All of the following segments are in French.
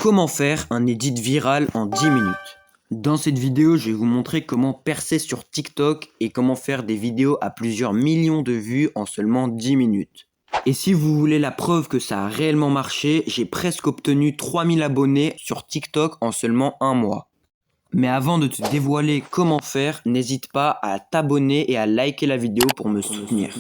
Comment faire un edit viral en 10 minutes? Dans cette vidéo, je vais vous montrer comment percer sur TikTok et comment faire des vidéos à plusieurs millions de vues en seulement 10 minutes. Et si vous voulez la preuve que ça a réellement marché, j'ai presque obtenu 3000 abonnés sur TikTok en seulement un mois. Mais avant de te dévoiler comment faire, n'hésite pas à t'abonner et à liker la vidéo pour me soutenir.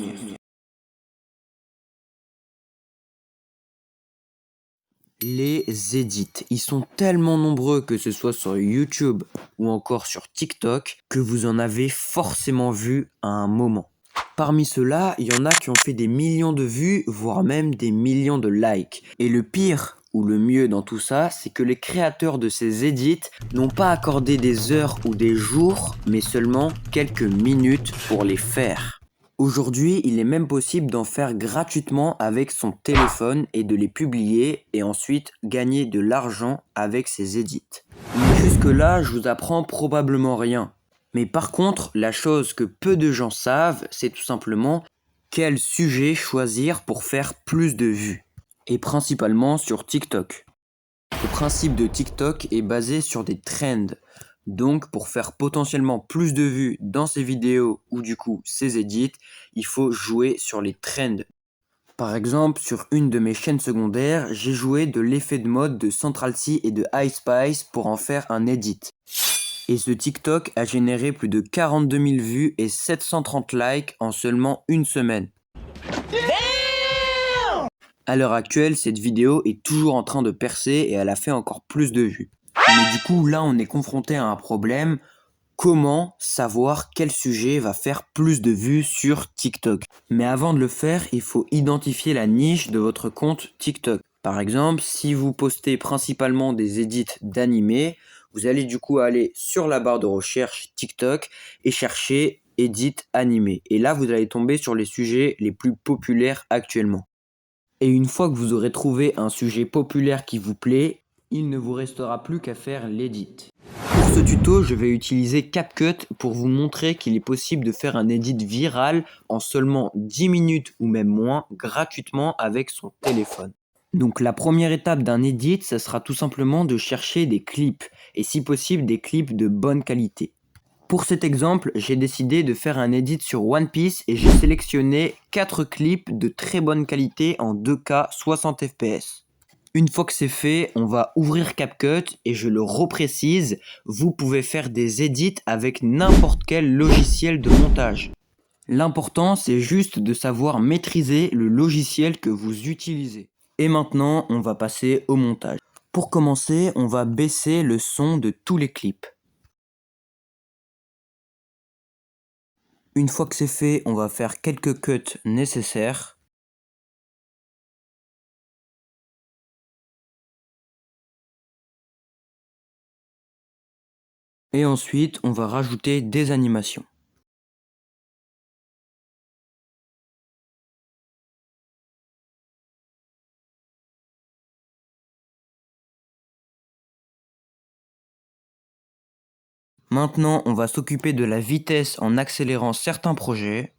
Les edits, ils sont tellement nombreux que ce soit sur YouTube ou encore sur TikTok que vous en avez forcément vu à un moment. Parmi ceux-là, il y en a qui ont fait des millions de vues, voire même des millions de likes. Et le pire ou le mieux dans tout ça, c'est que les créateurs de ces edits n'ont pas accordé des heures ou des jours, mais seulement quelques minutes pour les faire. Aujourd'hui, il est même possible d'en faire gratuitement avec son téléphone et de les publier et ensuite gagner de l'argent avec ses edits. Mais jusque-là, je vous apprends probablement rien. Mais par contre, la chose que peu de gens savent, c'est tout simplement quel sujet choisir pour faire plus de vues. Et principalement sur TikTok. Le principe de TikTok est basé sur des trends. Donc pour faire potentiellement plus de vues dans ses vidéos ou du coup ses edits, il faut jouer sur les trends. Par exemple, sur une de mes chaînes secondaires, j'ai joué de l'effet de mode de Central C et de Ice Spice pour en faire un edit. Et ce TikTok a généré plus de 42 000 vues et 730 likes en seulement une semaine. À l'heure actuelle, cette vidéo est toujours en train de percer et elle a fait encore plus de vues. Mais du coup, là, on est confronté à un problème. Comment savoir quel sujet va faire plus de vues sur TikTok? Mais avant de le faire, il faut identifier la niche de votre compte TikTok. Par exemple, si vous postez principalement des edits d'animés, vous allez du coup aller sur la barre de recherche TikTok et chercher edit animé. Et là, vous allez tomber sur les sujets les plus populaires actuellement. Et une fois que vous aurez trouvé un sujet populaire qui vous plaît, il ne vous restera plus qu'à faire l'edit. Pour ce tuto, je vais utiliser CapCut pour vous montrer qu'il est possible de faire un edit viral en seulement 10 minutes ou même moins gratuitement avec son téléphone. Donc la première étape d'un edit, ça sera tout simplement de chercher des clips et si possible des clips de bonne qualité. Pour cet exemple, j'ai décidé de faire un edit sur One Piece et j'ai sélectionné 4 clips de très bonne qualité en 2K 60 fps. Une fois que c'est fait, on va ouvrir CapCut et je le reprécise, vous pouvez faire des edits avec n'importe quel logiciel de montage. L'important, c'est juste de savoir maîtriser le logiciel que vous utilisez. Et maintenant, on va passer au montage. Pour commencer, on va baisser le son de tous les clips. Une fois que c'est fait, on va faire quelques cuts nécessaires. Et ensuite, on va rajouter des animations. Maintenant, on va s'occuper de la vitesse en accélérant certains projets.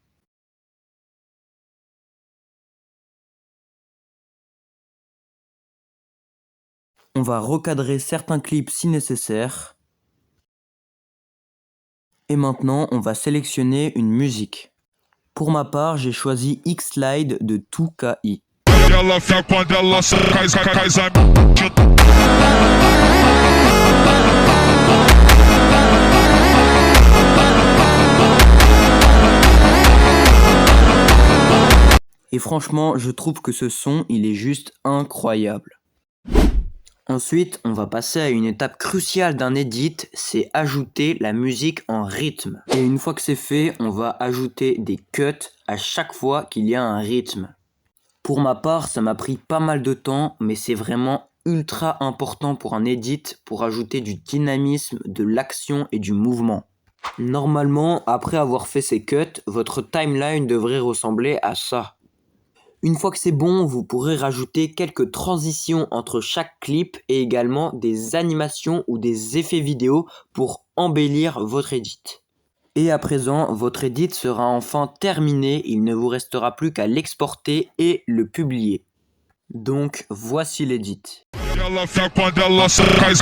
On va recadrer certains clips si nécessaire. Et maintenant, on va sélectionner une musique. Pour ma part, j'ai choisi X-Slide de 2KI. Et franchement, je trouve que ce son, il est juste incroyable. Ensuite, on va passer à une étape cruciale d'un edit, c'est ajouter la musique en rythme. Et une fois que c'est fait, on va ajouter des cuts à chaque fois qu'il y a un rythme. Pour ma part, ça m'a pris pas mal de temps, mais c'est vraiment ultra important pour un edit pour ajouter du dynamisme, de l'action et du mouvement. Normalement, après avoir fait ces cuts, votre timeline devrait ressembler à ça. Une fois que c'est bon, vous pourrez rajouter quelques transitions entre chaque clip et également des animations ou des effets vidéo pour embellir votre edit. Et à présent, votre edit sera enfin terminé, il ne vous restera plus qu'à l'exporter et le publier. Donc voici l'édit. Ela vem quando ela se cai.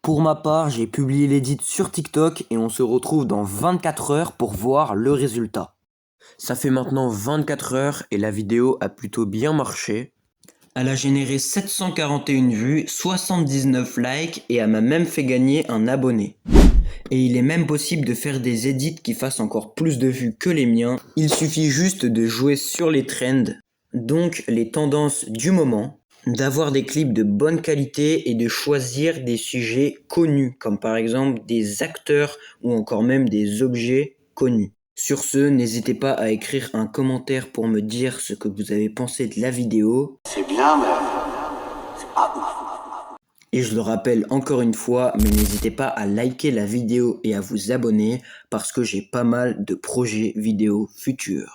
Pour ma part, j'ai publié l'édit sur TikTok et on se retrouve dans 24 heures pour voir le résultat. Ça fait maintenant 24 heures et la vidéo a plutôt bien marché. Elle a généré 741 vues, 79 likes et elle m'a même fait gagner un abonné. Et il est même possible de faire des edits qui fassent encore plus de vues que les miens. Il suffit juste de jouer sur les trends, donc les tendances du moment, d'avoir des clips de bonne qualité et de choisir des sujets connus, comme par exemple des acteurs ou encore même des objets connus. Sur ce, n'hésitez pas à écrire un commentaire pour me dire ce que vous avez pensé de la vidéo. C'est bien, mais c'est pas ouf. Et je le rappelle encore une fois, mais n'hésitez pas à liker la vidéo et à vous abonner parce que j'ai pas mal de projets vidéo futurs.